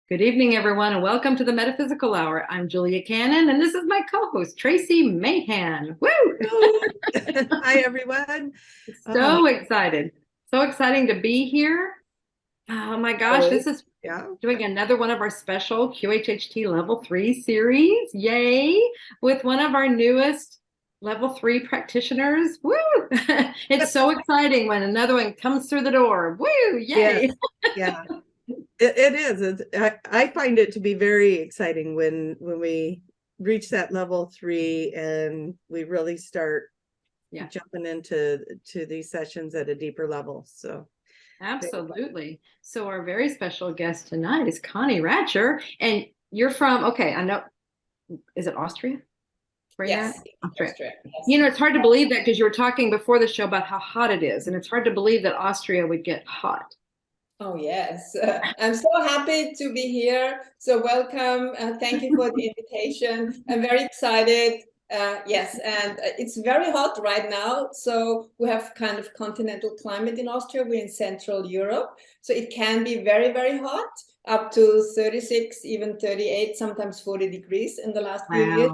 Good evening, everyone, and welcome to the Metaphysical Hour. I'm Julia Cannon, and this is my co-host, Tracie Mahan. Woo! Hi, everyone. So excited. So exciting to be here. Oh my gosh, this is Yeah. doing another one of our special QHHT Level 3 series. Yay! With one of our newest Level 3 practitioners. Woo! It's so exciting when another one comes through the door. Woo! Yay! Yeah. It is. I find it to be very exciting when we reach that level 3 and we really start jumping into these sessions at a deeper level. So Absolutely. So our very special guest tonight is Conny Ratcher, and you're from, okay, I know, is it Austria? Right now? Yes, Austria. Austria. Yes. You know, it's hard to believe that because you were talking before the show about how hot it is, and it's hard to believe that Austria would get hot. Oh, yes. I'm so happy to be here. So welcome. Thank you for the invitation. I'm very excited. Yes, and it's very hot right now. So we have kind of continental climate in Austria. We're in Central Europe. So it can be very, very hot, up to 36, even 38, sometimes 40 degrees in the last few years.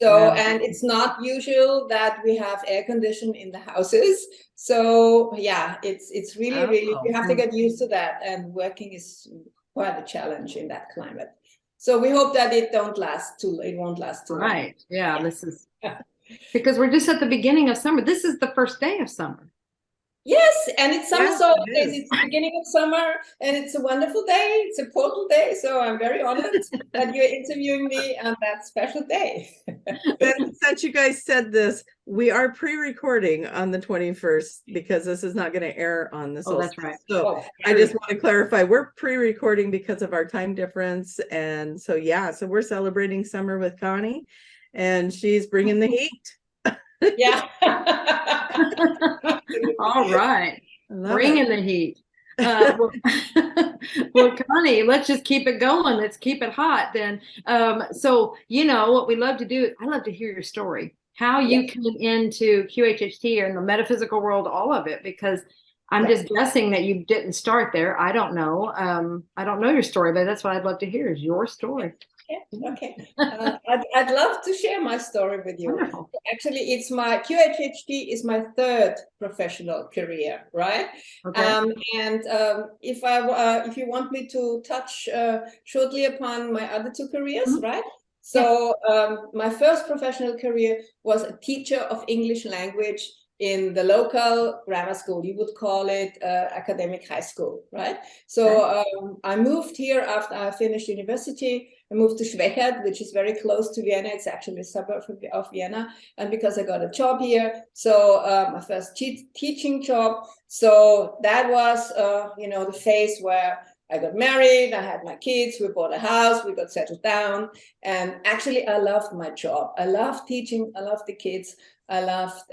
So, and it's not usual that we have air conditioning in the houses. So yeah, it's really, really, you have to get used to that. And working is quite a challenge in that climate. So we hope that it won't last too long. Right. Yeah, this is because we're just at the beginning of summer. This is the first day of summer. Yes, and it's summer solstice. It's the beginning of summer, and it's a wonderful day. It's a portal day, so I'm very honored that you're interviewing me on that special day. And since you guys said this, we are pre-recording on the 21st because this is not going to air on the solstice. That's right. So I just want to clarify, we're pre-recording because of our time difference, and so so we're celebrating summer with Conny, and she's bringing the heat. Yeah. All right. Bringing the heat. Well, Conny, let's just keep it going. Let's keep it hot then. So, you know, what we love to do, I love to hear your story, how you came into QHHT or in the metaphysical world, all of it, because I'm just guessing that you didn't start there. I don't know. I don't know your story, but that's what I'd love to hear is your story. Okay. I'd love to share my story with you. Wonderful. Actually, it's my QHHT is my third professional career, right? Okay. If you want me to touch shortly upon my other two careers, right? So my first professional career was a teacher of English language in the local grammar school. You would call it academic high school, right? So I moved here after I finished university. I moved to Schwechat, which is very close to Vienna. It's actually a suburb of Vienna. And because I got a job here, so my first teaching job. So that was, the phase where I got married, I had my kids, we bought a house, we got settled down. And actually, I loved my job. I loved teaching, I loved the kids. I loved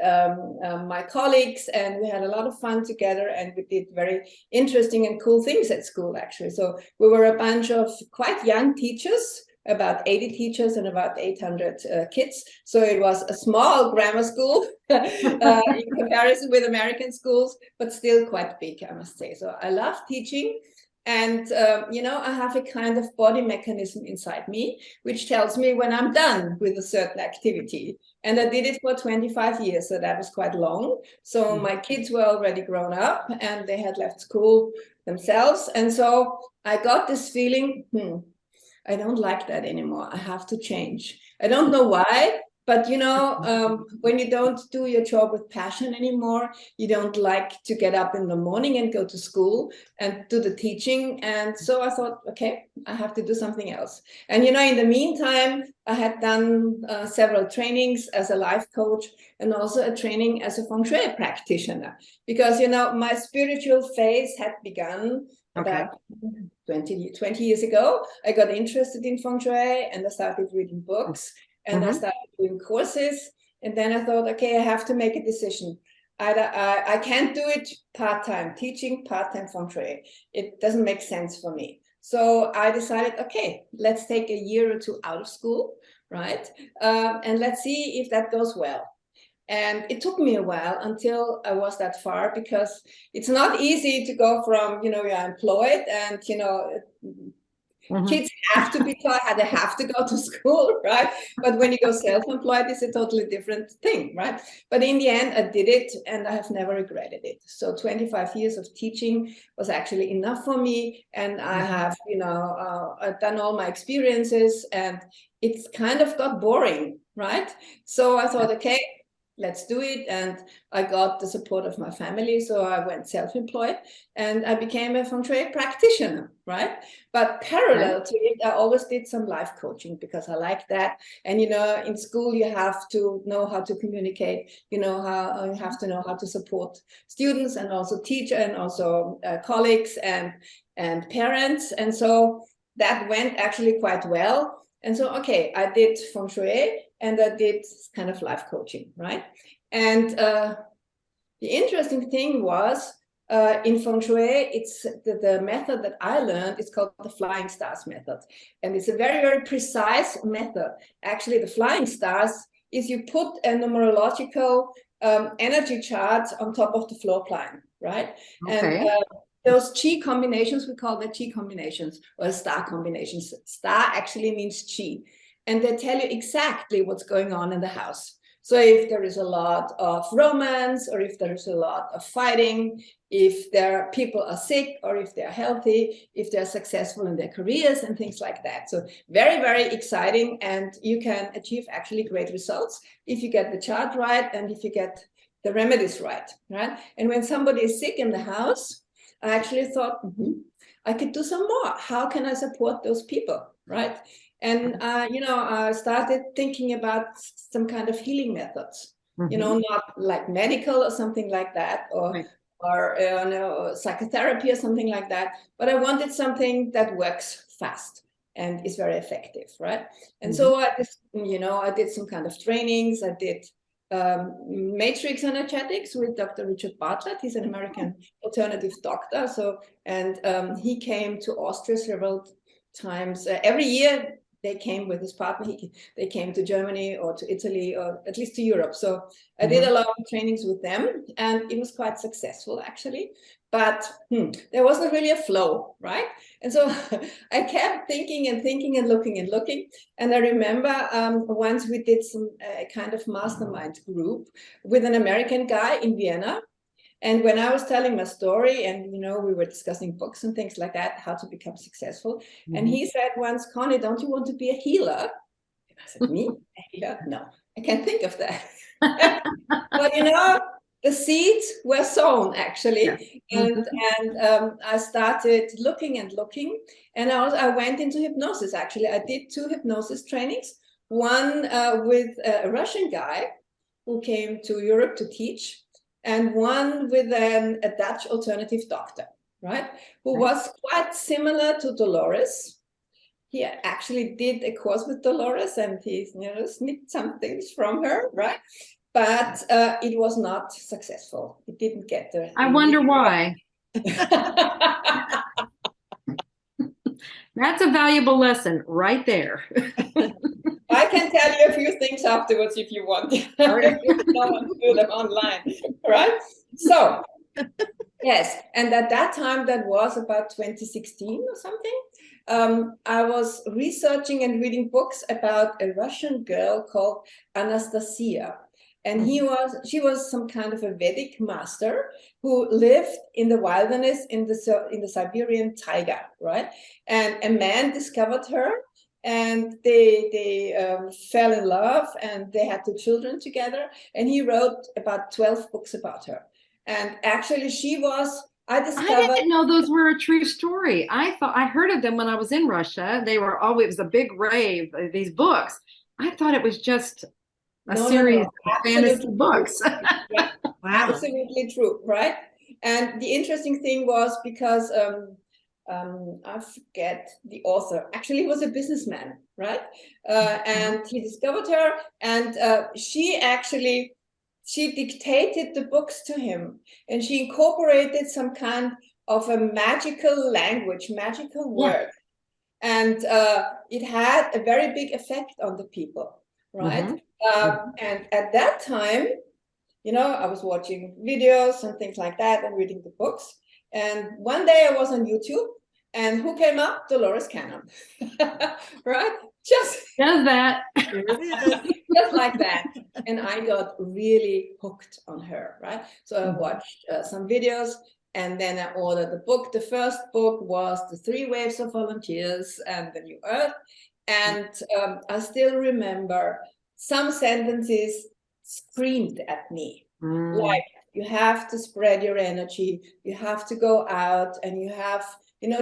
my colleagues, and we had a lot of fun together, and we did very interesting and cool things at school, actually. So we were a bunch of quite young teachers, about 80 teachers and about 800 kids. So it was a small grammar school in comparison with American schools, but still quite big, I must say. So I love teaching. And, I have a kind of body mechanism inside me, which tells me when I'm done with a certain activity. And I did it for 25 years, so that was quite long. So my kids were already grown up and they had left school themselves. And so I got this feeling, I don't like that anymore. I have to change. I don't know why. But, when you don't do your job with passion anymore, you don't like to get up in the morning and go to school and do the teaching. And so I thought, okay, I have to do something else. And, in the meantime, I had done several trainings as a life coach and also a training as a feng shui practitioner. Because, my spiritual phase had begun about 20 years ago. I got interested in feng shui and I started reading books. And I started doing courses. And then I thought, okay, I have to make a decision. I can't do it part-time, teaching part-time feng shui. It doesn't make sense for me. So I decided, okay, let's take a year or two out of school, right? And let's see if that goes well. And it took me a while until I was that far, because it's not easy to go from, you're employed and, Kids have to be taught, they have to go to school, right? But when you go self-employed, it's a totally different thing, right? But in the end, I did it, and I have never regretted it. So 25 years of teaching was actually enough for me, and I have, I've done all my experiences, and it's kind of got boring, right? So I thought, okay, let's do it. And I got the support of my family. So I went self-employed and I became a feng shui practitioner, right? But parallel to it, I always did some life coaching because I like that. And, in school, you have to know how to communicate, you have to know how to support students and also teacher and also colleagues and parents. And so that went actually quite well. And so, okay, I did feng shui and I did kind of life coaching, right? And the interesting thing was in feng shui, it's the method that I learned is called the flying stars method. And it's a very, very precise method. Actually, the flying stars is you put a numerological energy chart on top of the floor plan, right? Okay. And those chi combinations, we call them chi combinations or star combinations. Star actually means chi. And they tell you exactly what's going on in the house. So if there is a lot of romance, or if there is a lot of fighting, if people are sick, or if they're healthy, if they're successful in their careers and things like that. So very, very exciting. And you can achieve actually great results if you get the chart right and if you get the remedies right? And when somebody is sick in the house, I actually thought, I could do some more. How can I support those people, right? And, I started thinking about some kind of healing methods, not like medical or something like that, or psychotherapy or something like that. But I wanted something that works fast and is very effective, right? And so I did some kind of trainings. I did matrix energetics with Dr. Richard Bartlett. He's an American alternative doctor. So, and he came to Austria several times. Every year they came with his partner. They came to Germany or to Italy or at least to Europe. So I did a lot of trainings with them, and it was quite successful actually. But there wasn't really a flow, right? And so I kept thinking and thinking and looking and looking. And I remember once we did some kind of mastermind group with an American guy in Vienna. And when I was telling my story and, we were discussing books and things like that, how to become successful. And he said once, Conny, don't you want to be a healer? And I said, me? A healer? No, I can't think of that. But, the seeds were sown actually. And I started looking and looking. And I went into hypnosis actually. I did 2 hypnosis trainings. One with a Russian guy who came to Europe to teach, and one with a Dutch alternative doctor, right? Who was quite similar to Dolores. He actually did a course with Dolores and he snipped some things from her, right? But it was not successful. It didn't get there. I wonder why. That's a valuable lesson right there. I can tell you a few things afterwards if you want. If you don't want to do them online, right? So, yes. And at that time, that was about 2016 or something. I was researching and reading books about a Russian girl called Anastasia. And she was some kind of a Vedic master who lived in the wilderness in the Siberian taiga, right? And a man discovered her, and they fell in love, and they had 2 children together. And he wrote about 12 books about her. And actually, I didn't know those were a true story. I heard of them when I was in Russia. It was a big rave, these books. I thought it was just a series of fantasy books. Yeah, wow. Absolutely true, right? And the interesting thing was because I forget the author. Actually, he was a businessman, right? And he discovered her, and she dictated the books to him, and she incorporated some kind of a magical language, magical word. And it had a very big effect on the people, right? And at that time, I was watching videos and things like that and reading the books. And one day I was on YouTube And who came up? Dolores Cannon. Right? Just does that. just like that. And I got really hooked on her, right? So I watched some videos, and then I ordered the book. The first book was The 3 Waves of Volunteers and the New Earth. And I still remember some sentences screamed at me, like, you have to spread your energy, you have to go out, and you have,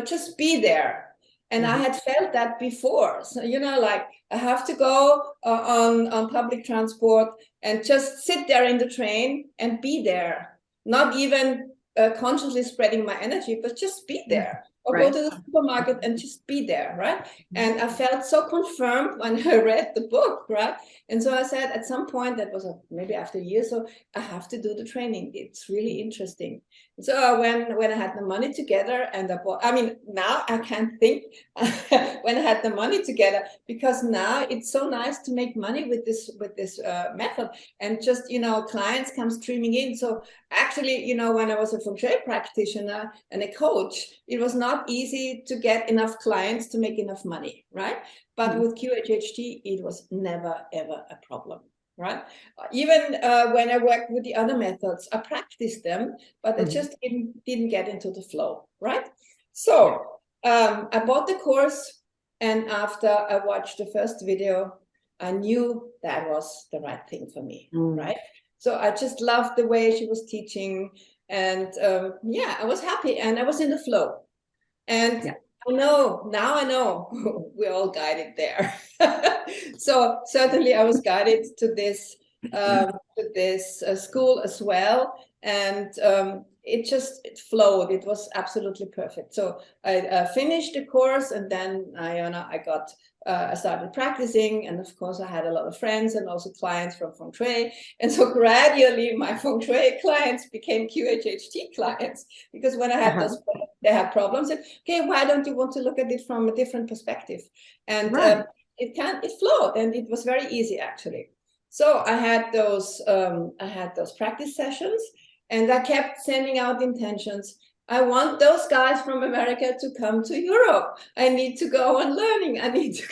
just be there. And I had felt that before. So, like, I have to go on public transport and just sit there in the train and be there, not even consciously spreading my energy, but just be there. Or go to the supermarket and just be there, right? And I felt so confirmed when I read the book, right? And so I said, at some point, that was maybe after a year, so I have to do the training. It's really interesting. So when I had the money together, and I bought, now I can't think when I had the money together, because now it's so nice to make money with this method, and just, clients come streaming in. So actually, when I was a feng shui practitioner and a coach, it was not easy to get enough clients to make enough money, right? But with QHHT, it was never, ever a problem, right? Even when I worked with the other methods, I practiced them, but I just didn't get into the flow, right? So I bought the course, and after I watched the first video, I knew that was the right thing for me, right? So I just loved the way she was teaching, and I was happy, and I was in the flow. And now I know we're all guided there. So certainly I was guided to this school as well, and it flowed. It was absolutely perfect. So I finished the course, and then I started practicing, and of course I had a lot of friends and also clients from feng shui, and so gradually my feng shui clients became QHHT clients, because when I had they had problems, and okay, why don't you want to look at it from a different perspective? And it flowed, and it was very easy actually. So I had those practice sessions, and I kept sending out intentions. I want those guys from America to come to Europe. I need to go on learning. I need to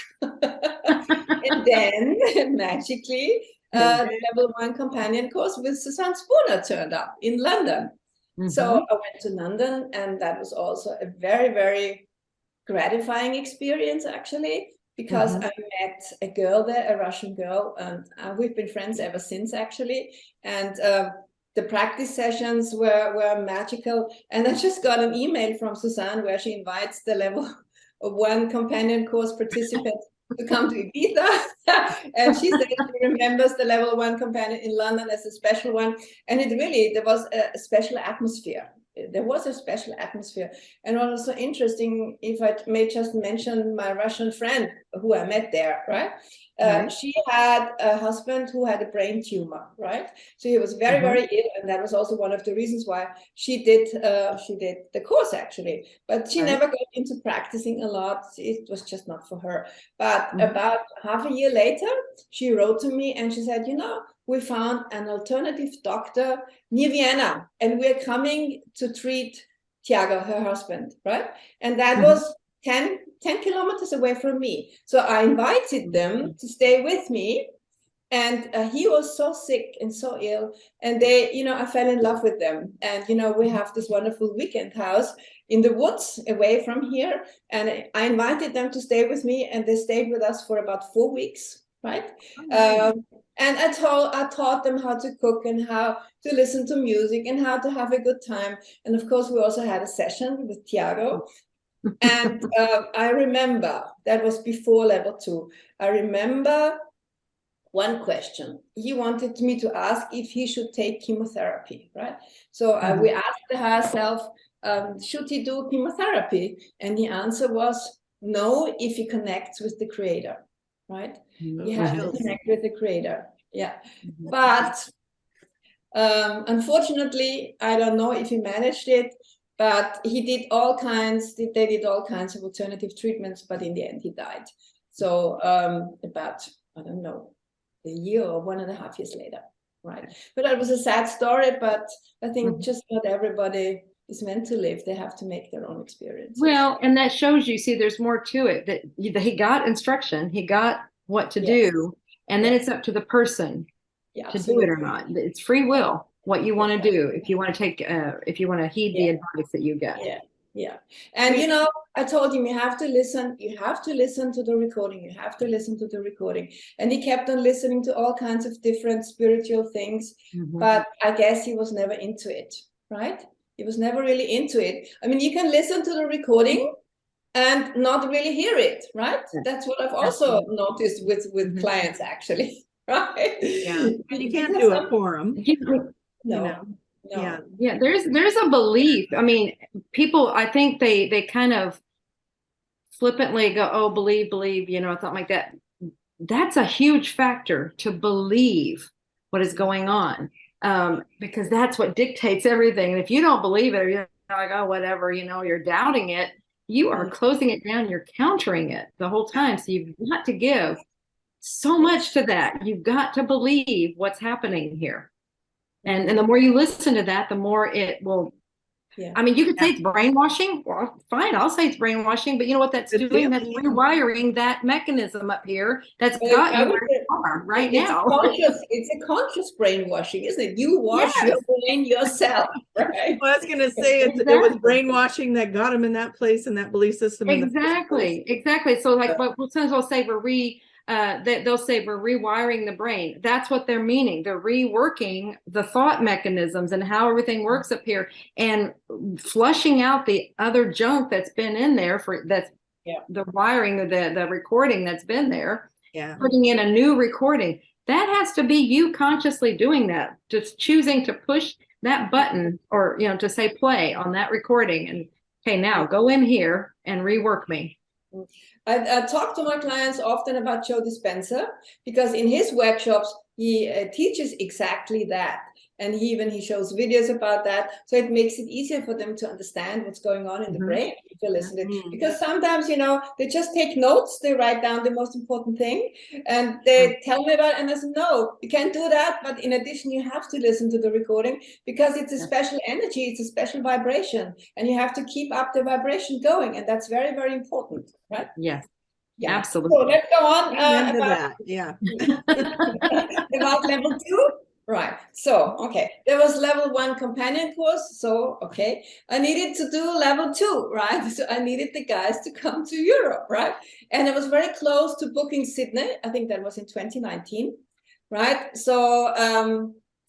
and then magically the level 1 companion course with Susanne Spooner turned up in London. So I went to London, and that was also a very, very gratifying experience actually, because I met a girl there, a Russian girl, and we've been friends ever since actually. And the practice sessions were magical. And I just got an email from Susanne where she invites the level 1 companion course participants to come to Ibiza. And she said she remembers the level 1 companion in London as a special one. And there was a special atmosphere. There was a special atmosphere. And what was so interesting, if I may just mention my Russian friend who I met there, right? She had a husband who had a brain tumor, right? So he was very, very ill, and that was also one of the reasons why she did the course actually. But she never got into practicing a lot. It was just not for her. But about half a year later, she wrote to me and she said, we found an alternative doctor near Vienna, and we're coming to treat Tiago, her husband, right? And that was 10 kilometers away from me. So I invited them to stay with me. And he was so sick and so ill. And I fell in love with them. And, we have this wonderful weekend house in the woods away from here. And I invited them to stay with me, and they stayed with us for about 4 weeks, right? And I taught them how to cook and how to listen to music and how to have a good time. And of course, we also had a session with Tiago. And I remember, that was before level 2. I remember one question. He wanted me to ask if he should take chemotherapy, right? So we asked ourselves, should he do chemotherapy? And the answer was no, if he connects with the creator, right? You have to connect with the creator. Yeah. But unfortunately, I don't know if he managed it, but they did all kinds of alternative treatments, but in the end he died. So about, I don't know, a year or 1.5 years later, right? But that was a sad story, but I think just not everybody is meant to live, they have to make their own experience. Well, and that shows you, see, there's more to it, that he got instruction, he got what to do, and then it's up to the person to do it or not. It's free will, what you want to do, if you want to take, if you want to heed the advice that you get. Yeah. And you know, I told him, you have to listen to the recording, you have to listen to the recording. And he kept on listening to all kinds of different spiritual things, but I guess he was never into it, right? He was never really into it. I mean, you can listen to the recording and not really hear it, right? That's what I've also noticed with clients, actually, right? Yeah, you can't do it for them. No. Yeah, there's a belief. I mean, people, I think they kind of flippantly go, oh, believe, you know, something like that. That's a huge factor, to believe what is going on, because that's what dictates everything. And if you don't believe it, or you're like, oh, whatever, you know, you're doubting it, you are closing it down, you're countering it the whole time. So you've got to give so much to that. You've got to believe what's happening here. And the more you listen to that, the more it will. I mean, you could say it's brainwashing. Well, fine, I'll say it's brainwashing, but you know what that's doing? That's rewiring that mechanism up here that's got you where you are right now. It's a conscious brainwashing, isn't it? You wash your brain yourself, right? Well, I was going to say it was brainwashing that got him in that place and that belief system. Exactly. So like, but sometimes we'll say they'll say we're rewiring the brain. That's what they're meaning. They're reworking the thought mechanisms and how everything works up here, and flushing out the other junk that's been in there the wiring of the recording that's been there. Putting in a new recording. That has to be you consciously doing that, just choosing to push that button, or you know, to say play on that recording, and okay, now go in here and rework me. I talk to my clients often about Joe Dispenza, because in his workshops, he teaches exactly that. And he shows videos about that. So it makes it easier for them to understand what's going on in the brain if you listen to it. Because sometimes, you know, they just take notes, they write down the most important thing, and they tell me about it, and I say, no, you can't do that. But in addition, you have to listen to the recording, because it's a special energy, it's a special vibration, and you have to keep up the vibration going. And that's very, very important, right? Yes. Yeah. Absolutely. So let's go on about level 2. Right. So, okay, there was level 1 companion course. So, okay, I needed to do level 2, right? So I needed the guys to come to Europe, right? And I was very close to booking Sydney. I think that was in 2019, right? So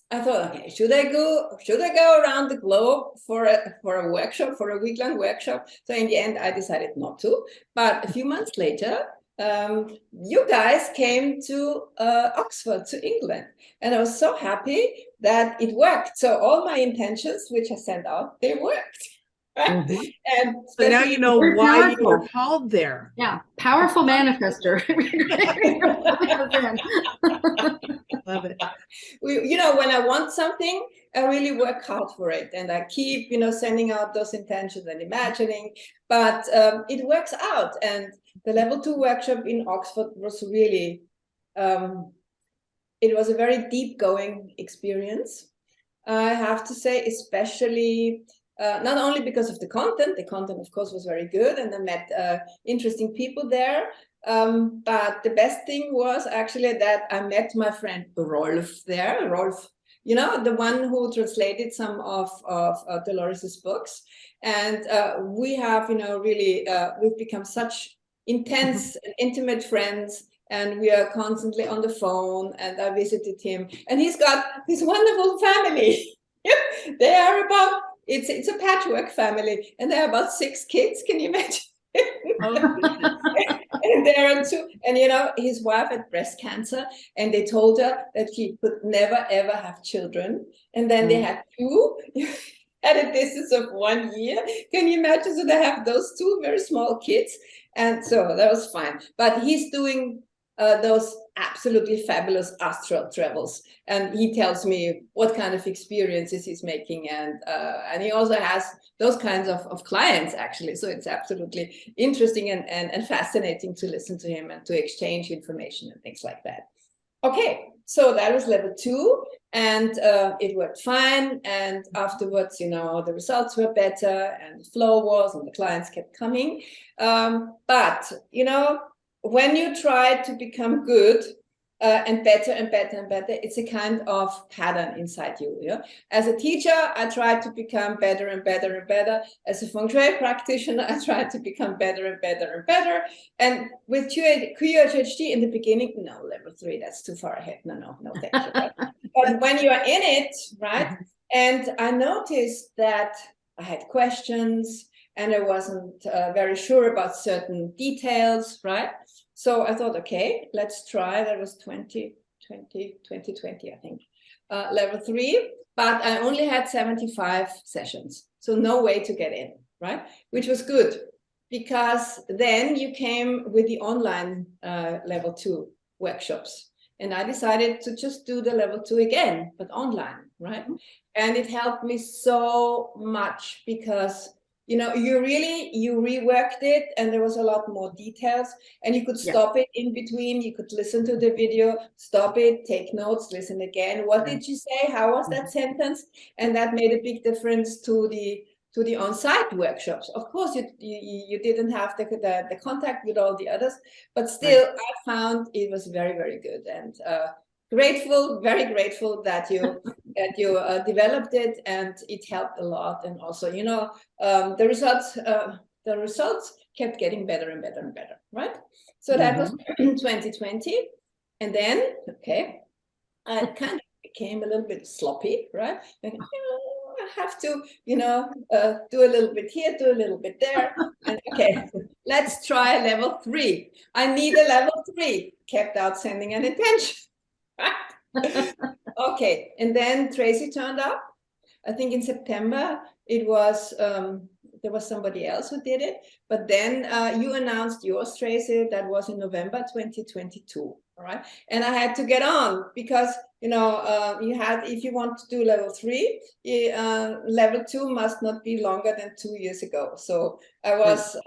I thought, okay, should I go around the globe for a workshop, for a week-long workshop? So in the end, I decided not to. But a few months later, you guys came to Oxford, to England, and I was so happy that it worked. So all my intentions, which I sent out, they worked. Right? And so now you know why you were called there. Yeah, powerful manifester. Love it. You know, when I want something, I really work hard for it, and I keep, you know, sending out those intentions and imagining, but it works out. And the level 2 workshop in Oxford was really, it was a very deep going experience. I have to say, especially not only because of the content of course was very good, and I met interesting people there. But the best thing was actually that I met my friend Rolf there. Rolf, you know, the one who translated some of Dolores's books. And we have, you know, really, we've become such intense and intimate friends, and we are constantly on the phone, and I visited him, and he's got this wonderful family. They are about, it's a patchwork family, and there are about 6 kids. Can you imagine? And there are 2, and you know, his wife had breast cancer, and they told her that she could never ever have children, and then they had 2 at a distance of 1 year. Can you imagine? So they have those 2 very small kids, and so that was fine. But he's doing those absolutely fabulous astral travels, and he tells me what kind of experiences he's making, and he also has those kinds of clients, actually. So it's absolutely interesting and fascinating to listen to him and to exchange information and things like that. Okay, so that was level 2, and it worked fine. And afterwards, you know, the results were better, and the flow was, and the clients kept coming. But you know, when you try to become good and better and better and better, it's a kind of pattern inside you. Yeah. As a teacher, I tried to become better and better and better. As a feng shui practitioner, I tried to become better and better and better. And with QHHT in the beginning, no, level 3, that's too far ahead. No, thank you. But when you are in it, right? And I noticed that I had questions and I wasn't very sure about certain details, right? So I thought, okay, let's try. That was 2020, I think, level 3. But I only had 75 sessions, so no way to get in, right? Which was good, because then you came with the online level 2 workshops. And I decided to just do the level 2 again, but online, right? And it helped me so much because, you know, you reworked it, and there was a lot more details, and you could stop it in between. You could listen to the video, stop it, take notes, listen again. What did you say? How was that sentence? And that made a big difference to the on-site workshops. Of course, you didn't have the contact with all the others, but still, I found it was very, very good, and grateful, very grateful that you developed it, and it helped a lot. And also, you know, the results kept getting better and better and better, right? So that was 2020, and then I kind of became a little bit sloppy, right? Like, you know, I have to, you know, do a little bit here, do a little bit there, and okay, let's try level 3. I need a level 3. Kept out sending an intention. Okay, and then Tracie turned up. I think in September it was there was somebody else who did it, but then you announced yours, Tracie. That was in November 2022. All right, and I had to get on because, you know, you had, if you want to do level 3, level 2 must not be longer than 2 years ago. So I was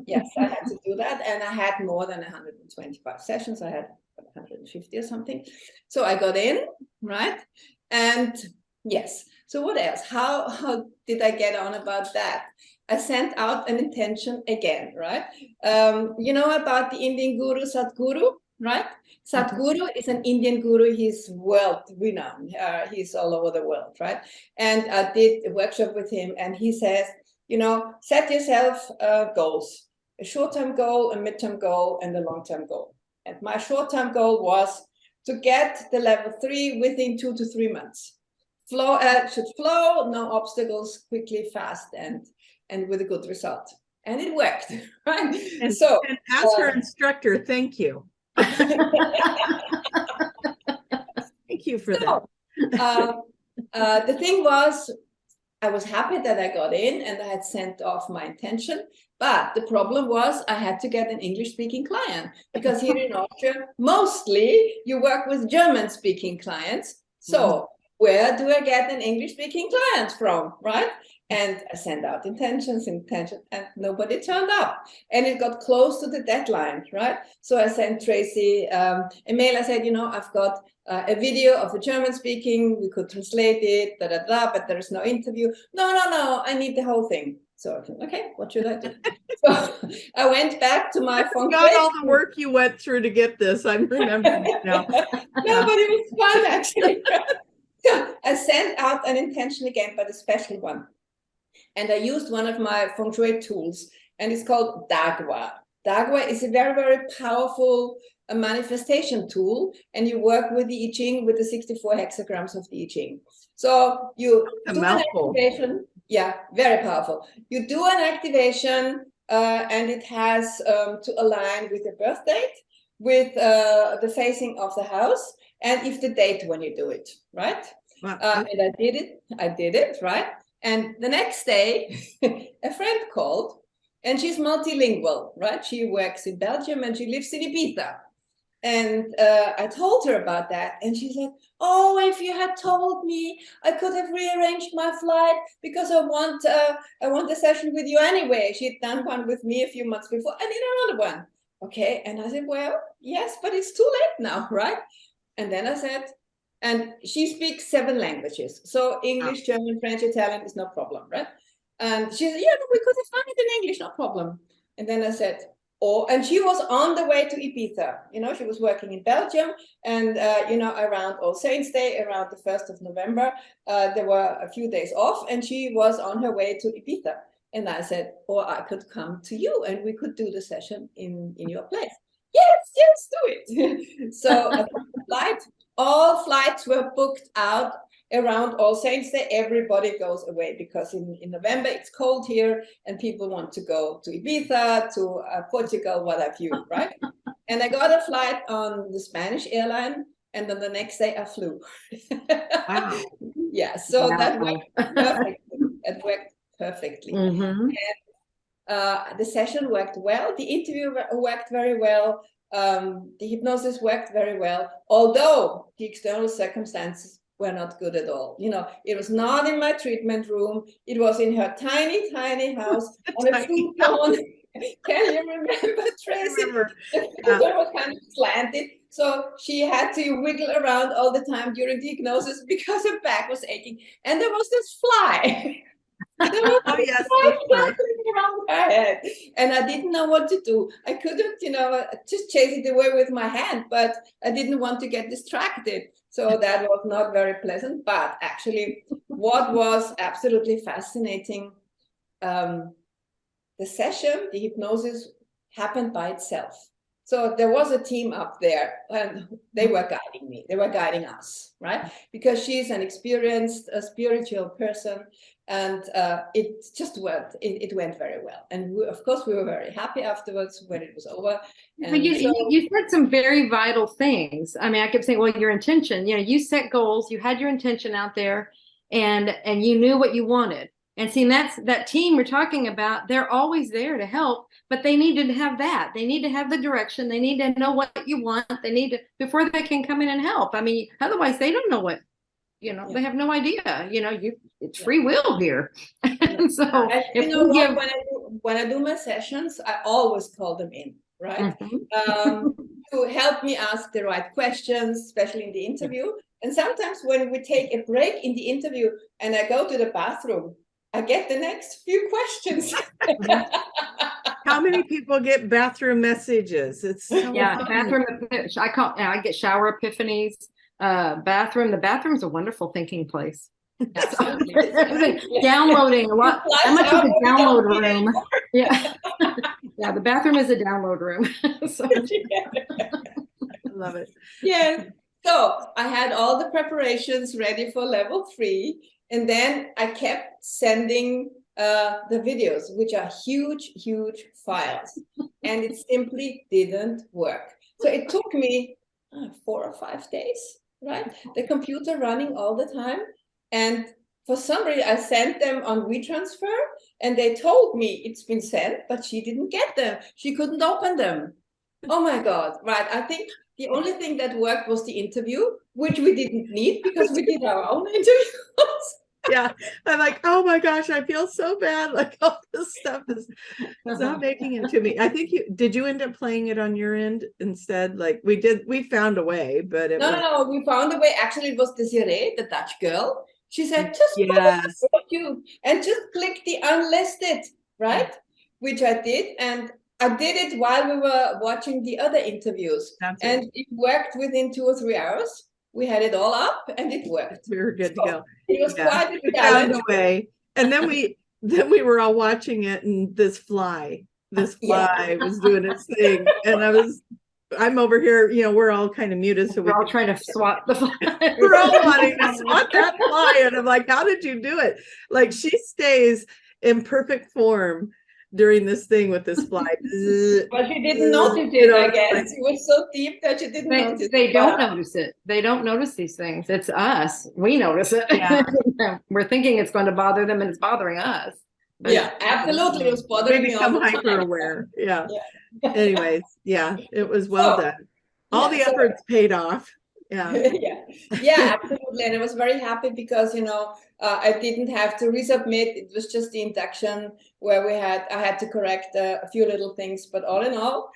yes, I had to do that, and I had more than 125 sessions. I had 150 or something. So I got in, right? And yes. So what else? How did I get on about that? I sent out an intention again, right? You know about the Indian guru Sadhguru, right? Sadhguru is an Indian guru. He's world renowned. He's all over the world, right? And I did a workshop with him, and he says, you know, set yourself goals: a short-term goal, a mid-term goal, and a long-term goal. And my short-term goal was to get the level 3 within 2 to 3 months. Flow should flow, no obstacles, quickly, fast, and with a good result. And it worked, right? And, so, and as her instructor, thank you. Thank you for that. The thing was, I was happy that I got in and I had sent off my intention. But the problem was I had to get an English-speaking client, because here in Austria, mostly you work with German-speaking clients. So where do I get an English-speaking client from, right? And I sent out intentions, and nobody turned up. And it got close to the deadline, right? So I sent Tracie a mail. I said, you know, I've got a video of the German speaking. We could translate it, but there is no interview. No, I need the whole thing. So I said, okay, what should I do? So I went back to my phone. Got all the work you went through to get this. I'm remembering it now. No, but it was fun, actually. So I sent out an intention again, but a special one. And I used one of my feng shui tools, and it's called Dagwa. Dagwa is a very, very powerful manifestation tool, and you work with the I Ching, with the 64 hexagrams of the I Ching. So you do an activation. Yeah, very powerful. You do an activation, and it has to align with your birth date, with the facing of the house, and if the date when you do it, right? Wow. And I did it, right? And the next day, a friend called, and she's multilingual, right? She works in Belgium and she lives in Ibiza. And I told her about that, and she said, oh, if you had told me, I could have rearranged my flight, because I want a session with you anyway. She had done one with me a few months before. I need another one. Okay. And I said, well, yes, but it's too late now, right? And then I said, and she speaks 7 languages. So English, German, French, Italian is no problem, right? And she said, yeah, no, we could have done it in English, no problem. And then I said, oh, and she was on the way to Ibiza. You know, she was working in Belgium, and, you know, around All Saints Day, around the 1st of November, there were a few days off, and she was on her way to Ibiza. And I said, oh, I could come to you, and we could do the session in your place. Yes, do it. So all flights were booked out around All Saints Day. Everybody goes away because in November it's cold here and people want to go to Ibiza, to Portugal, what have you, right? And I got a flight on the Spanish airline, and then the next day I flew. Wow. Yeah, so Wow. that worked perfectly. It worked perfectly. Mm-hmm. And the session worked well. The interview worked very well. The hypnosis worked very well, although the external circumstances were not good at all. You know, it was not in my treatment room. It was in her tiny, tiny house on a futon. Can you remember, Tracie? The futon was kind of slanted, so she had to wiggle around all the time during the hypnosis because her back was aching. And there was this fly. Oh yes, around her head, and I didn't know what to do. I couldn't, you know, just chase it away with my hand, but I didn't want to get distracted. So that was not very pleasant. But actually, what was absolutely fascinating, the session, the hypnosis happened by itself. So there was a team up there, and they were guiding me. They were guiding us, right? Because she's an experienced, spiritual person. And it just went, it went very well. And of course, we were very happy afterwards when it was over. And but you said some very vital things. I mean, I kept saying, well, your intention, you know, you set goals, you had your intention out there, and you knew what you wanted. And see, that's that team we're talking about, they're always there to help, but they need to have that. They need to have the direction. They need to know what you want. They need to, before they can come in and help. I mean, otherwise they don't know what, you know, they have no idea, you know, it's free will here. So you know what, when I do my sessions, I always call them in, right? To help me ask the right questions, especially in the interview. And sometimes when we take a break in the interview and I go to the bathroom, I get the next few questions. How many people get bathroom messages? It's so bathroom. I get shower epiphanies. The bathroom's a wonderful thinking place. Downloading a lot. How much is a download room? Yeah. Yeah, the bathroom is a download room. So I love it. Yeah. So I had all the preparations ready for level 3, and then I kept sending the videos, which are huge files, and it simply didn't work. So it took me 4 or 5 days, right? The computer running all the time, and for some reason I sent them on WeTransfer, and they told me it's been sent, but she didn't get them. She couldn't open them. Oh my God, right? I think the only thing that worked was the interview, which we didn't need because we did our own interviews. Yeah, I'm like, oh my gosh, I feel so bad. Like all this stuff is not making it to me. I think did you end up playing it on your end instead? Like we found a way, but no, we found a way. Actually, it was Desiree, the Dutch girl. She said, just you and just click the unlisted, right? Which I did, and I did it while we were watching the other interviews, and it worked within 2 or 3 hours. We had it all up, and it worked. We were good to go. It was quite a challenge. Way. And then we were all watching it, and this fly was doing its thing, and I'm over here, you know, we're all kind of muted, so we're all trying to swat the fly. We're all wanting to swat that fly, and I'm like, how did you do it? Like, she stays in perfect form during this thing with this fly. But she didn't notice it, I guess. It was so deep that she didn't notice it. They don't notice it. They don't notice these things. It's us. We notice it. Yeah. We're thinking it's going to bother them, and it's bothering us. But yeah, absolutely. It was bothering me. Become hyper aware. Yeah. Anyways, yeah, it was well done. All the efforts paid off. Yeah. Yeah, absolutely. And I was very happy because, I didn't have to resubmit. It was just the induction where I had to correct a few little things. But all in all,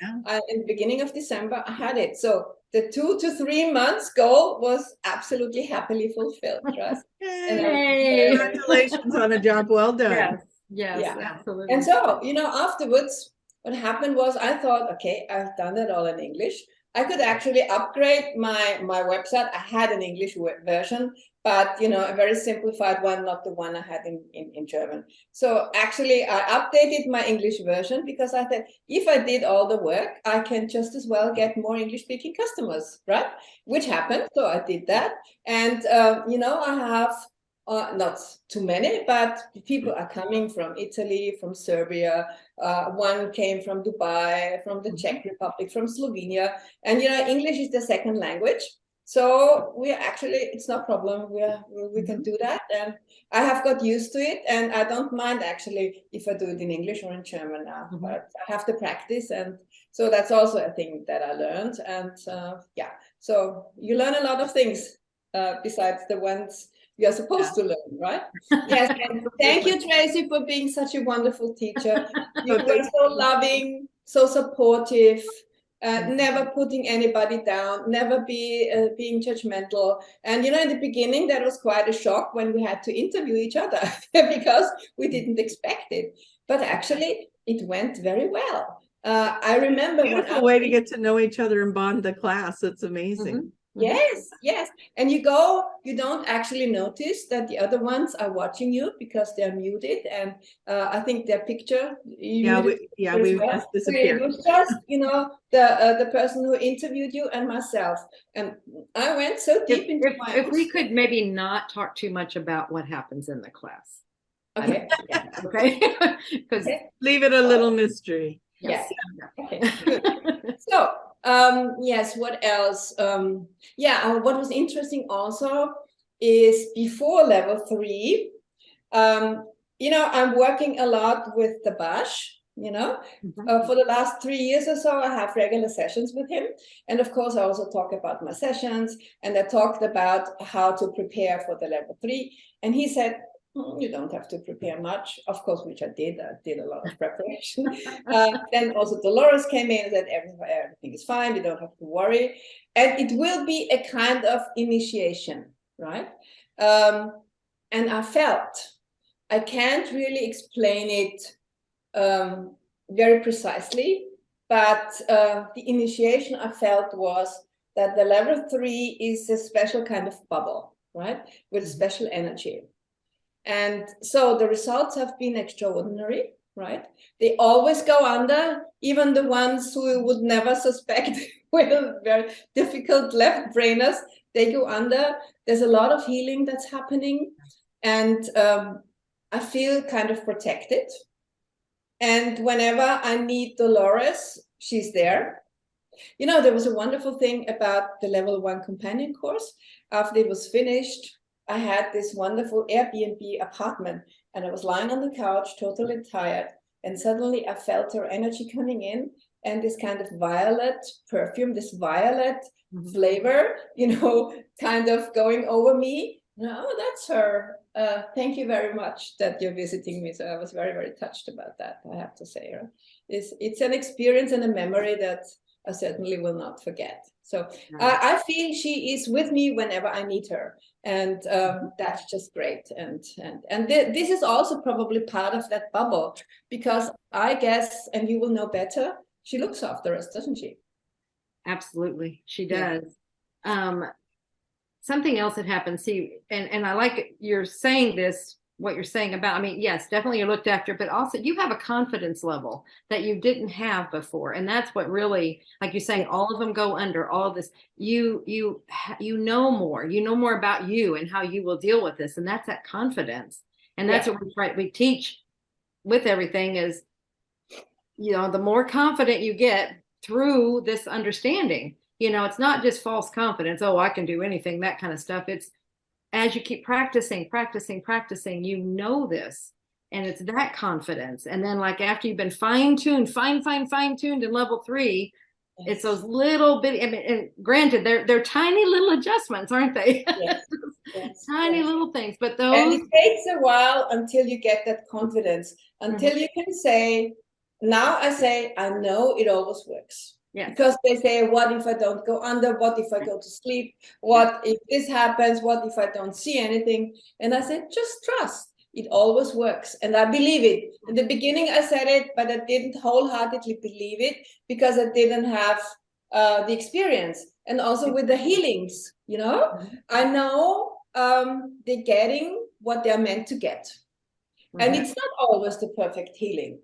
in the beginning of December, I had it. So the 2 to 3 months goal was absolutely happily fulfilled, right? Yay. Congratulations on a job well done. Yes, absolutely. And so, afterwards, what happened was I thought, okay, I've done it all in English. I could actually upgrade my website. I had an English version, but a very simplified one, not the one I had in German. So actually, I updated my English version because I thought if I did all the work, I can just as well get more English-speaking customers, right? Which happened. So I did that, and I have. Not too many, but people are coming from Italy, from Serbia. One came from Dubai, from the Czech Republic, from Slovenia. And, English is the second language. So it's no problem. We can do that. And I have got used to it. And I don't mind actually if I do it in English or in German now. But I have to practice. And so that's also a thing that I learned. And so you learn a lot of things besides the ones you're supposed to learn, right? Yes, and thank you, Tracie, for being such a wonderful teacher. You were so loving, so supportive, never putting anybody down, never being judgmental. And, in the beginning, that was quite a shock when we had to interview each other because we didn't expect it. But actually, it went very well. I remember beautiful way to get to know each other and bond the class. It's amazing. Yes. And you don't actually notice that the other ones are watching you because they're muted. And I think their picture. We just disappeared. So it was just, the person who interviewed you and myself. And I went so deep into if we could maybe not talk too much about what happens in the class. Okay. Okay. Because leave it a little mystery. Yes. Okay. Good. So. Yes, what else? What was interesting also is before level 3, I'm working a lot with the Bash, for the last 3 years or so, I have regular sessions with him. And of course, I also talk about my sessions, and I talked about how to prepare for the level 3. And he said, you don't have to prepare much, of course, which I did. I did a lot of preparation. Then also Dolores came in and said, everything is fine, you don't have to worry. And it will be a kind of initiation, right? And I felt, I can't really explain it very precisely, but the initiation I felt was that the level 3 is a special kind of bubble, right? With a special energy. And so the results have been extraordinary, right? They always go under, even the ones who you would never suspect were very difficult left brainers, they go under. There's a lot of healing that's happening. And I feel kind of protected. And whenever I need Dolores, she's there. There was a wonderful thing about the level 1 companion course. After it was finished, I had this wonderful Airbnb apartment, and I was lying on the couch, totally tired. And suddenly I felt her energy coming in, and this kind of violet perfume, this violet flavor, kind of going over me. No, that's her. Thank you very much that you're visiting me. So I was very, very touched about that, I have to say. It's an experience and a memory that I certainly will not forget. So I feel she is with me whenever I need her. And that's just great. And this is also probably part of that bubble, because I guess, and you will know better, she looks after us, doesn't she? Absolutely, she does. Something else that happens, and I like you're saying this, what you're saying about, yes, definitely you're looked after, but also you have a confidence level that you didn't have before. And that's what really, like you're saying, all of them go under all of this. You know more about you and how you will deal with this. And that's that confidence. And that's what we teach with everything is, the more confident you get through this understanding, it's not just false confidence. Oh, I can do anything, that kind of stuff. It's, as you keep practicing, this, and it's that confidence. And then like after you've been fine-tuned in level 3, It's those little bitty, I mean, and granted, they're tiny little adjustments, aren't they? Yes. Tiny little things, but those. And it takes a while until you get that confidence, until you can say, now I say, I know it always works. Yes. Because they say, what if I don't go under? What if I go to sleep? What if this happens? What if I don't see anything? And I said, just trust. It always works. And I believe it. In the beginning, I said it, but I didn't wholeheartedly believe it because I didn't have the experience. And also with the healings, you know, I know they're getting what they're meant to get. And it's not always the perfect healing.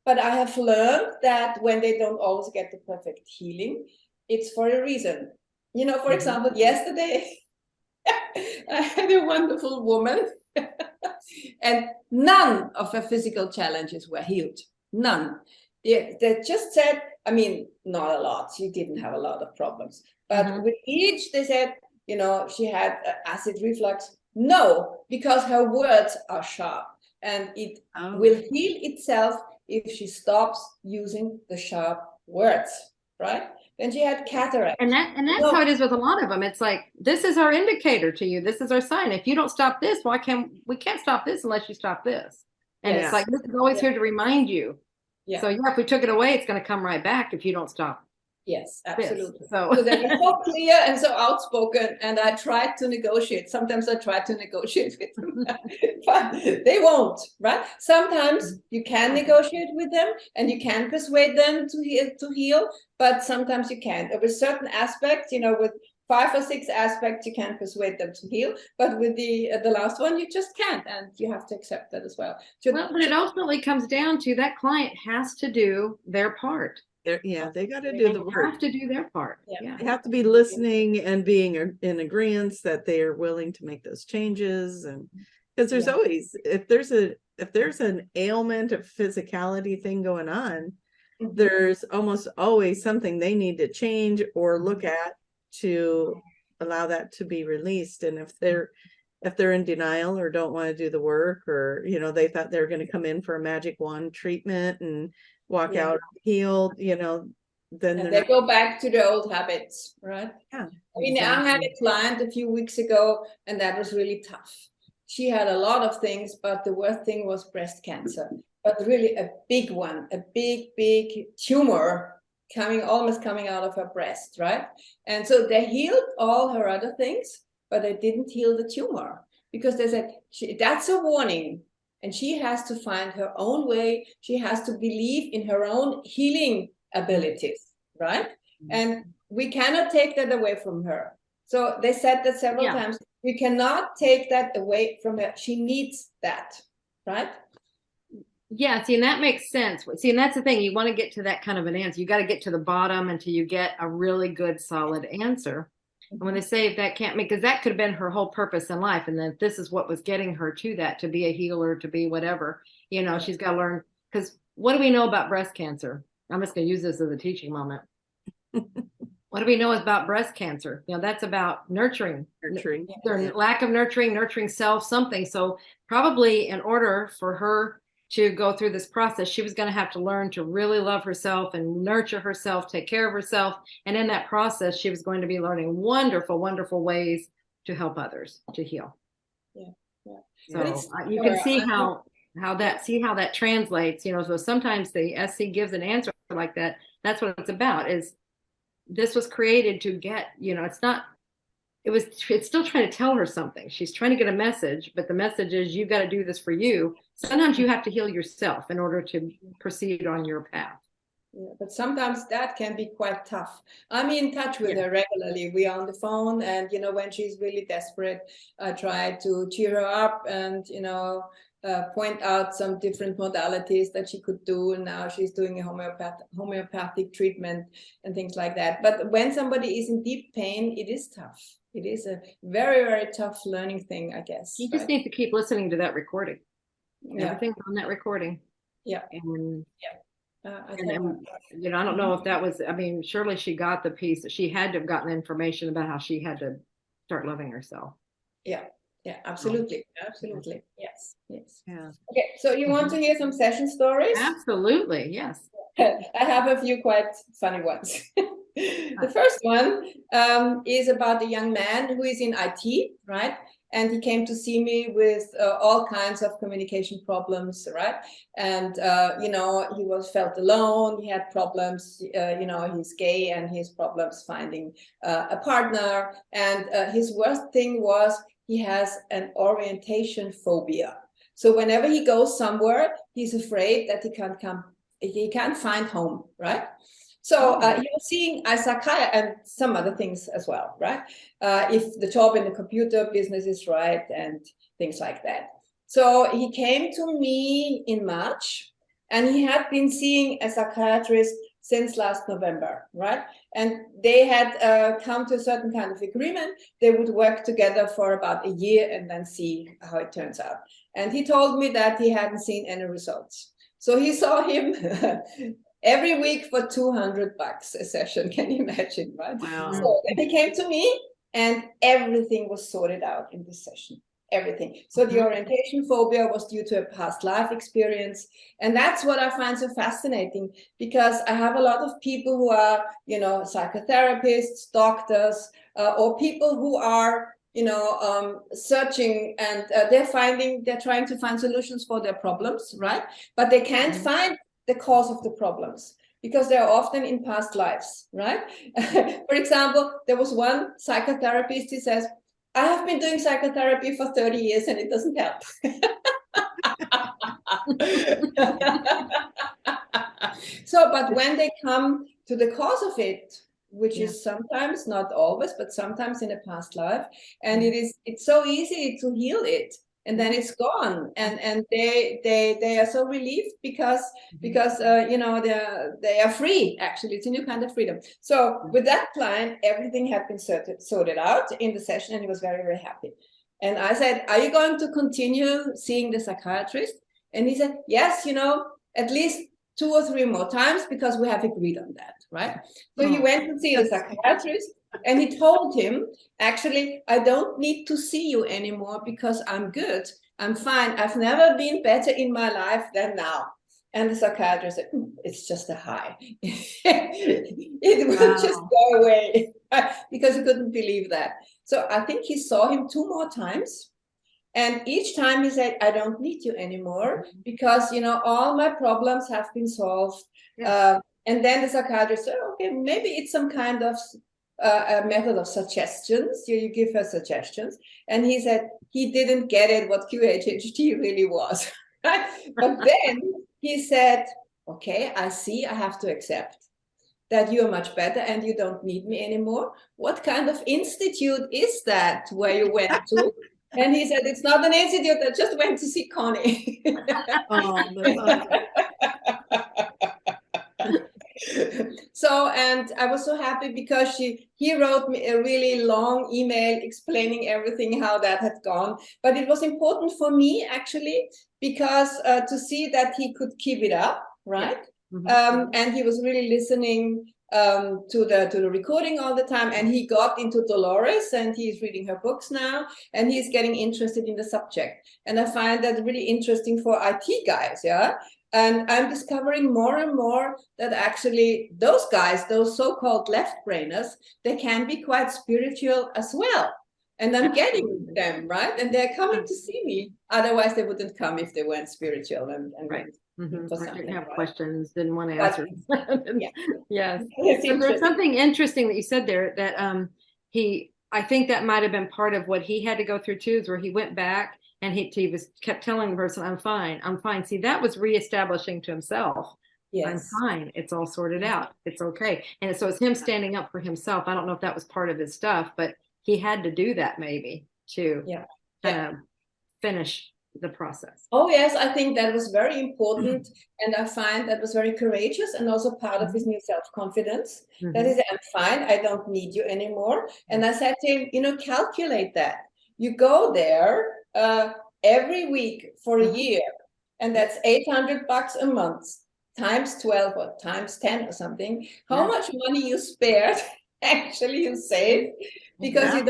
But I have learned that when they don't always get the perfect healing, it's for a reason. You know, for example, yesterday, I had a wonderful woman and none of her physical challenges were healed. None. They just said, I mean, not a lot. She didn't have a lot of problems. But with each, they said, you know, she had acid reflux. No, because her words are sharp and it will heal itself if she stops using the sharp words, right? Then she had cataract. And that's how it is with a lot of them. It's like, this is our indicator to you. This is our sign. If you don't stop this, we can't stop this unless you stop this. And it's like, this is always here to remind you. So if we took it away, it's going to come right back if you don't stop. Yes, absolutely. So they were so clear and so outspoken, and I tried to negotiate. Sometimes I try to negotiate with them, but they won't, right? Sometimes you can negotiate with them and you can persuade them to heal, but sometimes you can't. There were certain aspects, you know, with 5 or 6 aspects, you can persuade them to heal, but with the last one, you just can't, and you have to accept that as well. Well, but it ultimately comes down to that client has to do their part. They got to do the work. They have to do their part. They have to be listening and being in agreement that they are willing to make those changes. And because there's always, if there's an ailment, a physicality thing going on, there's almost always something they need to change or look at to allow that to be released. And if they're in denial or don't want to do the work, or, you know, they thought they were going to come in for a magic wand treatment and walk out healed, you know, then they go back to their old habits, right? Yeah. I mean, I had a client a few weeks ago, and that was really tough. She had a lot of things, but the worst thing was breast cancer. But really a big one, a big tumor almost coming out of her breast, right? And so they healed all her other things, but they didn't heal the tumor because they said, that's a warning. And she has to find her own way. She has to believe in her own healing abilities, right? And we cannot take that away from her. So they said that several times. We cannot take that away from her. She needs that, right? Yeah, see, and that makes sense. See, and that's the thing. You want to get to that kind of an answer. You got to get to the bottom until you get a really good, solid answer. And when they say if that can't make, because that could have been her whole purpose in life, and then this is what was getting her to that, to be a healer, to be whatever, you know, she's got to learn. Because what do we know about breast cancer? I'm just going to use this as a teaching moment. What do we know about breast cancer? You know, that's about nurturing. Their lack of nurturing self, something. So probably in order for her to go through this process, she was going to have to learn to really love herself and nurture herself, take care of herself. And in that process, she was going to be learning wonderful, wonderful ways to help others to heal. So you can see how that translates, you know. So sometimes the SC gives an answer like that. That's what it's about, is this was created to get, you know, it's still trying to tell her something. She's trying to get a message, but the message is, you got to do this for you. Sometimes you have to heal yourself in order to proceed on your path. Yeah, but sometimes that can be quite tough. I'm in touch with her regularly. We are on the phone, and, you know, when she's really desperate, I try to cheer her up and, you know, point out some different modalities that she could do. And now she's doing a homeopathic treatment and things like that. But when somebody is in deep pain, it is tough. It is a very, very tough learning thing, I guess. You just need to keep listening to that recording. Everything's on that recording. And you know, I don't know if that was, I mean, surely she got the piece that she had to have gotten information about how she had to start loving herself. Yeah, absolutely. Yes. Yeah. Okay, so you want to hear some session stories? Absolutely, yes. I have a few quite funny ones. The first one is about a young man who is in IT, right? And he came to see me with all kinds of communication problems, right? And, you know, he felt alone. He had problems, you know, he's gay and his problems finding a partner. And his worst thing was he has an orientation phobia. So whenever he goes somewhere, he's afraid that he can't find home, right? So he was seeing a psychiatrist and some other things as well, right? If the job in the computer business is right and things like that. So he came to me in March, and he had been seeing a psychiatrist since last November, right? And they had come to a certain kind of agreement. They would work together for about a year and then see how it turns out. And he told me that he hadn't seen any results. So he saw him every week for $200 a session. Can you imagine, right? Wow. So then he came to me, and everything was sorted out in this session. Everything. So the orientation phobia was due to a past life experience. And that's what I find so fascinating, because I have a lot of people who are, you know, psychotherapists, doctors, or people who are, you know, searching, and they're trying to find solutions for their problems, right? But they can't find the cause of the problems because they're often in past lives, right? For example, there was one psychotherapist, he says, I have been doing psychotherapy for 30 years and it doesn't help. So, but when they come to the cause of it, which is sometimes, not always, but sometimes in a past life, and it's so easy to heal it, and then it's gone, and they are so relieved because you know, they are free. Actually, it's a new kind of freedom. So with that client, everything had been sorted out in the session, and he was very, very happy. And I said, are you going to continue seeing the psychiatrist? And he said, yes, you know, at least 2 or 3 more times, because we have agreed on that, right? So he went to see the psychiatrist, and he told him, actually, I don't need to see you anymore because I'm good. I'm fine. I've never been better in my life than now. And the psychiatrist said, it's just a high. It will just go away, because he couldn't believe that. So I think he saw him 2 more times. And each time he said, I don't need you anymore because, you know, all my problems have been solved. And then the psychiatrist said, okay, maybe it's some kind of a method of suggestions. You give her suggestions. And he said he didn't get it, what QHHT really was. Right? But then he said, okay, I see, I have to accept that you're much better and you don't need me anymore. What kind of institute is that where you went to? And he said, it's not an institute, I just went to see Conny. So, and I was so happy because he wrote me a really long email explaining everything, how that had gone. But it was important for me, actually, because to see that he could keep it up, right? And he was really listening to the recording all the time, and he got into Dolores, and he's reading her books now, and he's getting interested in the subject. And I find that really interesting for IT guys, and I'm discovering more and more that actually those guys, those so-called left-brainers, they can be quite spiritual as well. And I'm getting them, right? And they're coming to see me. Otherwise, they wouldn't come if they weren't spiritual and right. Didn't have questions, didn't want to answer. Yes. So there's something interesting that you said there that I think that might have been part of what he had to go through too, is where he went back and he kept telling the person, I'm fine, I'm fine. See, that was reestablishing to himself. Yes. I'm fine. It's all sorted out. It's okay. And so it's him standing up for himself. I don't know if that was part of his stuff, but he had to do that maybe to kind of finish the process. Oh, yes, I think that was very important. And I find that was very courageous and also part of his new self-confidence. That is, I'm fine. I don't need you anymore. And I said to him, you know, calculate that. You go there every week for a year, and that's $800 a month times 12 or times 10 or something. How much money you spared, actually you save, because you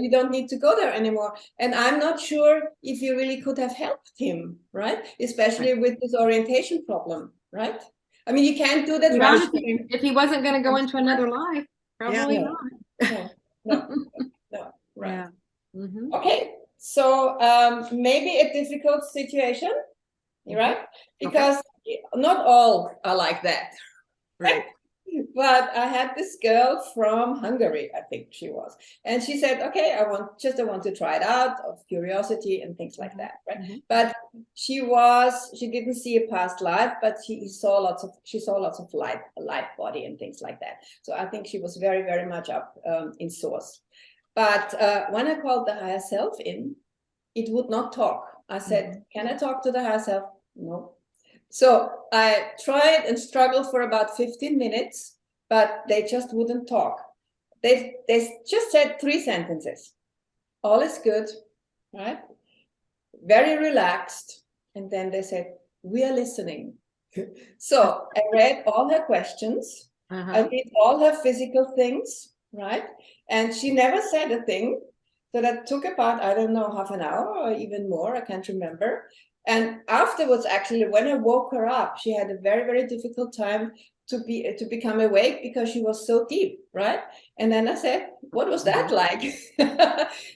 don't need to go there anymore. And I'm not sure if you really could have helped him, right? Especially with this orientation problem, right? I mean, you can't do that To be rush. honest, if he wasn't going to go into another life, probably Yeah. not. No, right. Yeah. Mhm. Okay, so maybe a difficult situation, right? Because not all are like that. Right. But I had this girl from Hungary, I think she was, and she said, "Okay, I want to try it out of curiosity and things like that." Right? But she didn't see a past life, but she saw lots of light body and things like that. So I think she was very, very much up in source. But when I called the higher self in, it would not talk. I said, "Can I talk to the higher self?" No. So I tried and struggled for about 15 minutes, but they just wouldn't talk. They just said 3 sentences. All is good, right? Very relaxed. And then they said, "We are listening." So I read all her questions. I did all her physical things, right? And she never said a thing. So that took about, I don't know, half an hour or even more. I can't remember. And afterwards, actually, when I woke her up, she had a very, very difficult time to become awake because she was so deep, right? And then I said, "What was that like?"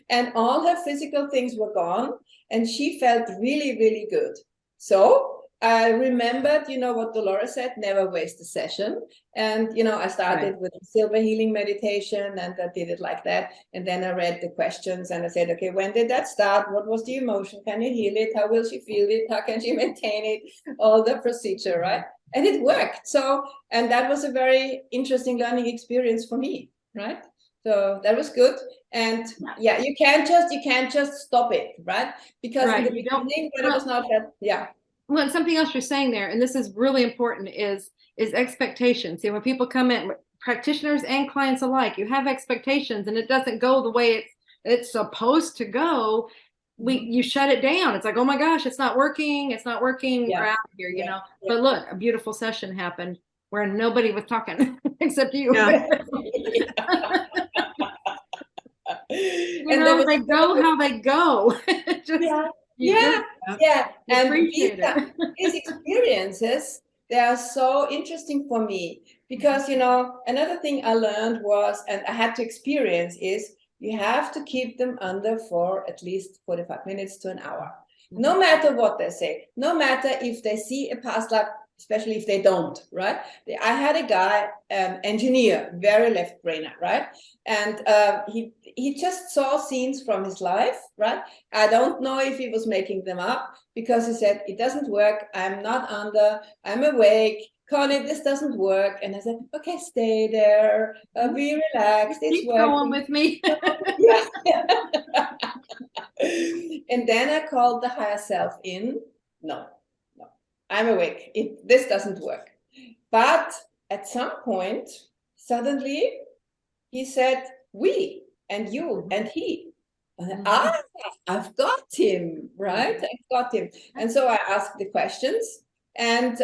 And all her physical things were gone, and she felt really, really good. So I remembered, what Dolores said, never waste a session. And, I started with a silver healing meditation, and I did it like that. And then I read the questions and I said, "Okay, when did that start? What was the emotion? Can you heal it? How will she feel it? How can she maintain it?" All the procedure, right? And it worked. So, and that was a very interesting learning experience for me, right? So that was good. And yeah, you can't just stop it, right? Because in the beginning, when it was not that, Well, and something else you're saying there, and this is really important, is expectations. See, when people come in, practitioners and clients alike, you have expectations, and it doesn't go the way it's supposed to go. You shut it down. It's like, "Oh my gosh, it's not working. It's not working. We're out of here," But look, a beautiful session happened where nobody was talking except you. And they go how they go. And these experiences, they are so interesting for me because, another thing I learned was, and I had to experience, is you have to keep them under for at least 45 minutes to an hour. No matter what they say, no matter if they see a past life, especially if they don't, right? I had a guy, engineer, very left brainer, right? And he just saw scenes from his life, right? I don't know if he was making them up, because he said, "It doesn't work. I'm not under. I'm awake. Conny, this doesn't work." And I said, "Okay, stay there. Be relaxed. It's Keep going with me." And then I called the higher self in. No, I'm awake. This doesn't work. But at some point, suddenly, he said, "We and you and he." I've got him, right? I've got him. And so I asked the questions, and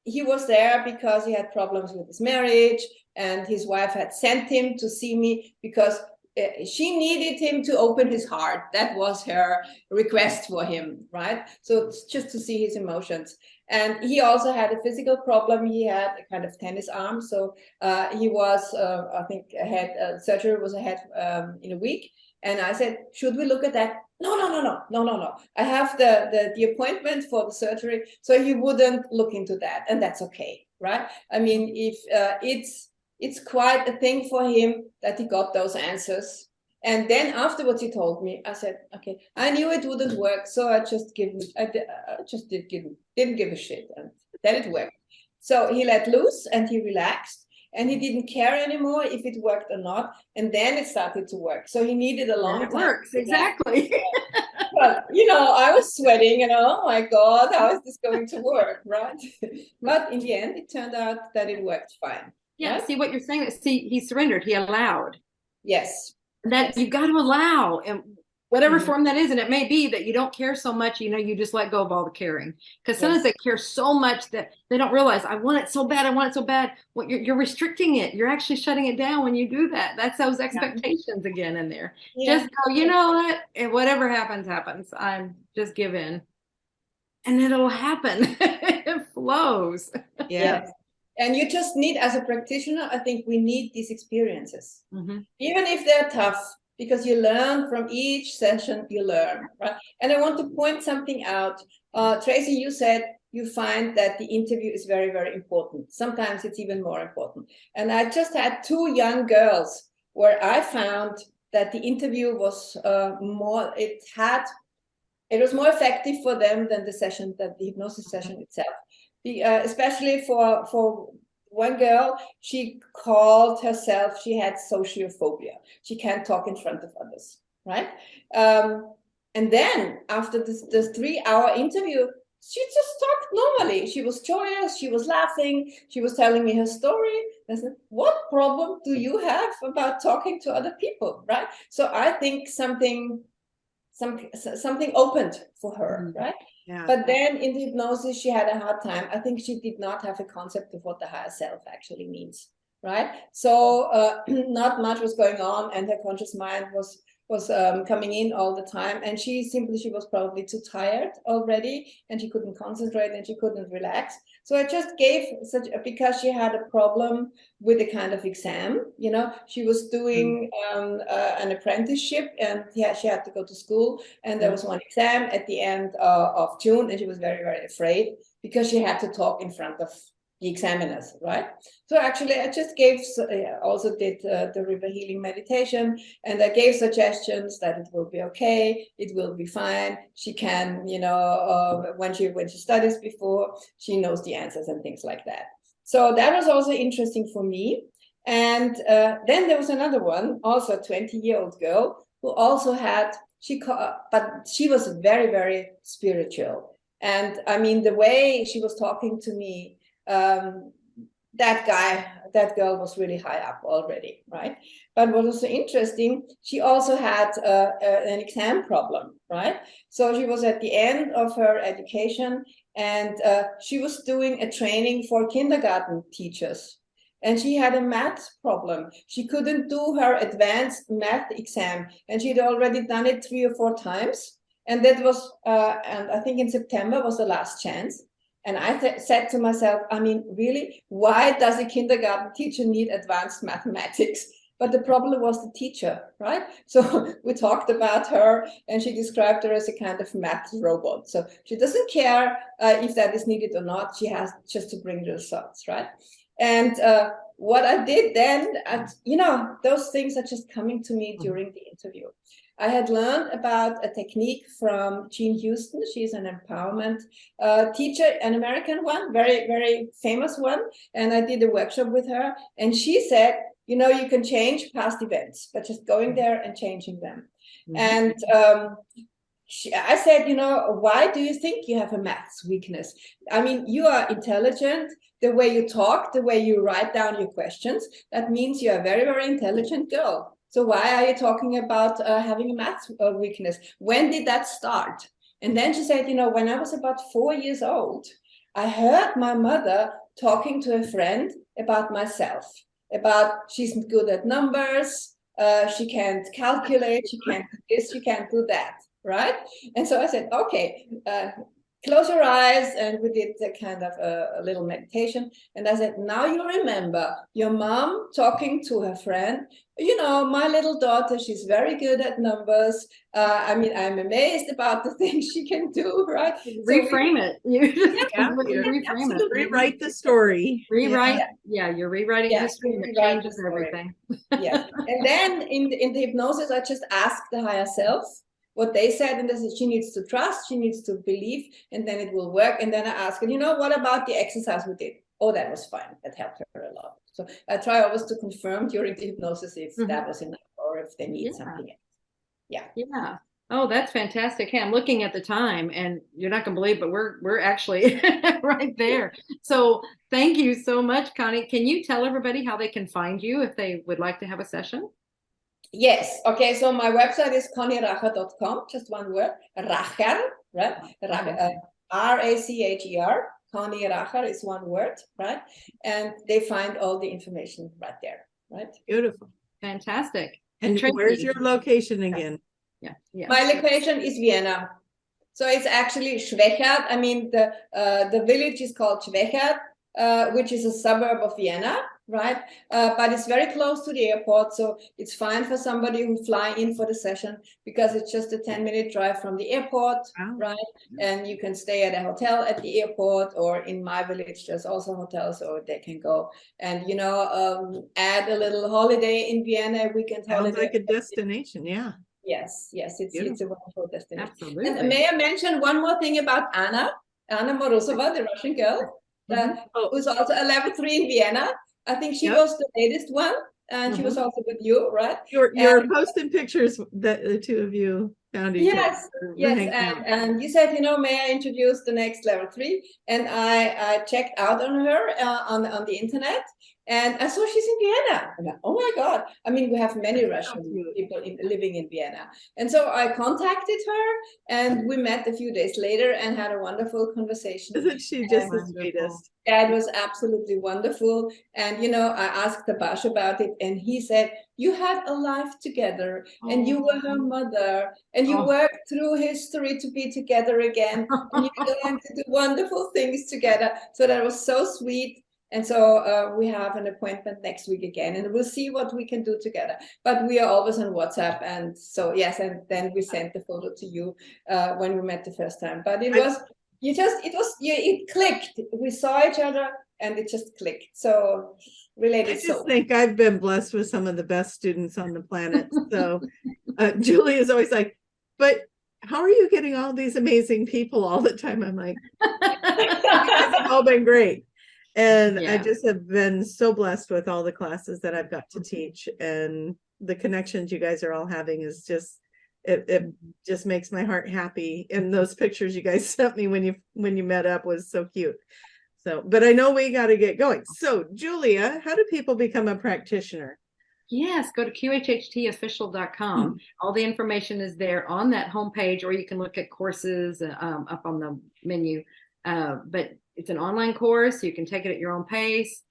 he was there because he had problems with his marriage, and his wife had sent him to see me because she needed him to open his heart. That was her request for him, right? So just to see his emotions. And he also had a physical problem. He had a kind of tennis arm. So he was, I think, surgery was ahead in a week. And I said, "Should we look at that?" No. I have the appointment for the surgery. So he wouldn't look into that. And that's okay, right? I mean, if it's quite a thing for him that he got those answers. And then afterwards he told me, I said, "Okay, I knew it wouldn't work, so I just didn't give a shit." And then it worked. So he let loose and he relaxed, and he didn't care anymore if it worked or not. And then it started to work. So he needed a long time. It works, exactly. But, I was sweating and, oh my God, how is this going to work, right? But in the end, it turned out that it worked fine. Yeah, right? See what you're saying. See, he surrendered. He allowed. Yes. That you've got to allow, and whatever form that is. And it may be that you don't care so much, you just let go of all the caring. Because sometimes they care so much that they don't realize, "I want it so bad. I want it so bad." Well, you're restricting it. You're actually shutting it down when you do that. That's those expectations again in there. Just go, "You know what? If whatever happens, happens. I'm just give in." And it'll happen. It flows. Yes. And you just need, as a practitioner, I think we need these experiences, even if they're tough, because you learn from each session, you learn, right? And I want to point something out. Tracie, you said you find that the interview is very, very important. Sometimes it's even more important. And I just had 2 young girls where I found that the interview was it was more effective for them than the hypnosis session itself. Especially for one girl, she called herself, she had sociophobia. She can't talk in front of others, right? And then after this 3-hour interview, she just talked normally. She was joyous, she was laughing, she was telling me her story. I said, what problem do you have about talking to other people, right? So I think something opened for her, right? Yeah. But then in the hypnosis, she had a hard time. I think she did not have a concept of what the higher self actually means, right? So not much was going on, and her conscious mind was coming in all the time, and she was probably too tired already, and she couldn't concentrate and she couldn't relax. So I just gave because she had a problem with a kind of exam, you know, she was doing an apprenticeship, and she had to go to school, and there was one exam at the end of June, and she was very, very afraid because she had to talk in front of the examiners, right? So actually I just also did the river healing meditation, and I gave suggestions that it will be okay, it will be fine, she can, you know, when she studies before, she knows the answers and things like that. So that was also interesting for me. And then there was another one, also a 20-year-old girl, who also had, but she was very, very spiritual. And I mean, the way she was talking to me, that girl was really high up already, right? But what was so interesting, she also had an exam problem, right? So she was at the end of her education, and she was doing a training for kindergarten teachers, and she had a math problem. She couldn't do her advanced math exam, and she'd already done it 3 or 4 times, and that was and I think in September was the last chance. And I said to myself, I mean, really, why does a kindergarten teacher need advanced mathematics? But the problem was the teacher, right? So we talked about her, and she described her as a kind of math robot. So she doesn't care if that is needed or not. She has just to bring the results, right? And what I did then, you know, those things are just coming to me during the interview. I had learned about a technique from Jean Houston. She's an empowerment teacher, an American one, very, very famous one. And I did a workshop with her. And she said, you know, you can change past events, but just going there and changing them. And I said, you know, why do you think you have a maths weakness? I mean, you are intelligent. The way you talk, the way you write down your questions, that means you're a very, very intelligent girl. So why are you talking about having a maths weakness? When did that start? And then she said, you know, when I was about 4 years old, I heard my mother talking to a friend about myself, about she's good at numbers, she can't calculate, she can't do this, she can't do that, right? And so I said, okay, close your eyes, and we did a kind of a little meditation. And I said, now you remember your mom talking to her friend, you know, my little daughter, she's very good at numbers. I mean, I'm amazed about the things she can do, right? Reframe it. Reframe it. Rewrite the story. Rewrite. Yeah, you're rewriting history, and it changes everything. Yeah. And then in the hypnosis, I just asked the higher self what they said, and they said she needs to trust, she needs to believe, and then it will work. And then I asked her, you know, what about the exercise we did? Oh, that was fine. That helped her a lot. So I try always to confirm during the hypnosis if that was enough or if they need something else. Yeah. Oh, that's fantastic. Hey, I'm looking at the time, and you're not gonna believe, but we're actually right there. So thank you so much, Conny. Can you tell everybody how they can find you if they would like to have a session? Yes. Okay. So my website is connyracher.com. Just one word. Racher, right? R-A-C-H-E-R. Conny Racher is one word, right? And they find all the information right there, right? Beautiful. Fantastic. And where's your location again? Yeah. My location is Vienna. So it's actually Schwechat. I mean, the village is called Schwechat. which is a suburb of Vienna, right? But it's very close to the airport, so it's fine for somebody who fly in for the session because it's just a 10-minute drive from the airport, right? And you can stay at a hotel at the airport, or in my village, there's also hotels, so they can go and, you know, add a little holiday in Vienna, weekend holiday. Sounds like a destination, yeah. Yes, it's a wonderful destination. Absolutely. And may I mention one more thing about Anna Morozova, the Russian girl, who's also a level 3 in Vienna. I think she was the latest one, and she was also with you, right? You're posting pictures that the two of you found each other. Yes, and you said, you know, may I introduce the next level 3? And I checked out on her on the internet, and I saw she's in Vienna. I'm like, oh my God. I mean, we have many Russian people living in Vienna. And so I contacted her, and we met a few days later and had a wonderful conversation. Isn't she just the sweetest? Yeah, it was absolutely wonderful. And, you know, I asked Tabash about it, and he said, you had a life together, and you were her mother, and you worked through history to be together again, and you're going to do wonderful things together. So that was so sweet. And so we have an appointment next week again, and we'll see what we can do together. But we are always on WhatsApp, and so yes, and then we sent the photo to you when we met the first time. But it was it clicked. We saw each other, and it just clicked. So related. I just think I've been blessed with some of the best students on the planet. So Julie is always like, but how are you getting all these amazing people all the time? I'm like, you guys have all been great. And I just have been so blessed with all the classes that I've got to teach, and the connections you guys are all having is just, it just makes my heart happy. And those pictures you guys sent me when you met up was so cute. So, but I know we got to get going. So Julia, how do people become a practitioner? Yes, go to QHHTofficial.com. All the information is there on that homepage, or you can look at courses up on the menu. But it's an online course. You can take it at your own pace,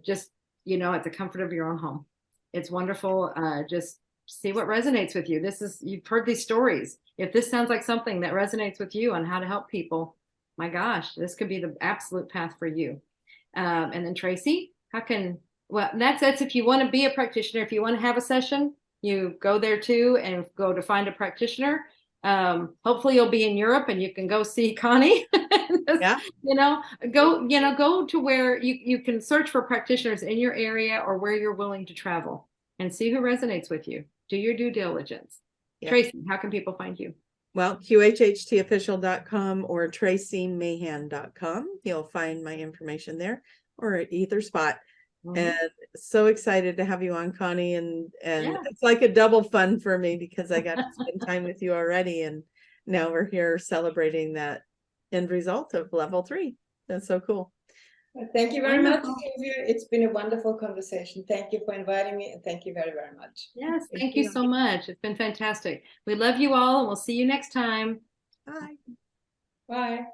just, you know, at the comfort of your own home. It's wonderful. Just see what resonates with you. You've heard these stories. If this sounds like something that resonates with you on how to help people, my gosh, this could be the absolute path for you. And then Tracie, that's if you want to be a practitioner. If you want to have a session, you go there too, and go to find a practitioner. Hopefully you'll be in Europe and you can go see Conny. Go to where you can search for practitioners in your area or where you're willing to travel, and see who resonates with you. Do your due diligence. Tracie, how can people find you? Well, QHHTofficial.com or traciemahan.com. You'll find my information there, or at either spot. And so excited to have you on, Conny, and it's like a double fun for me because I got to spend time with you already, and now we're here celebrating that end result of level 3. That's so cool. Thank you very much, Sylvia. It's been a wonderful conversation. Thank you for inviting me, and thank you very, very much. Yes, thank you so much. It's been fantastic. We love you all, and we'll see you next time. Bye. Bye.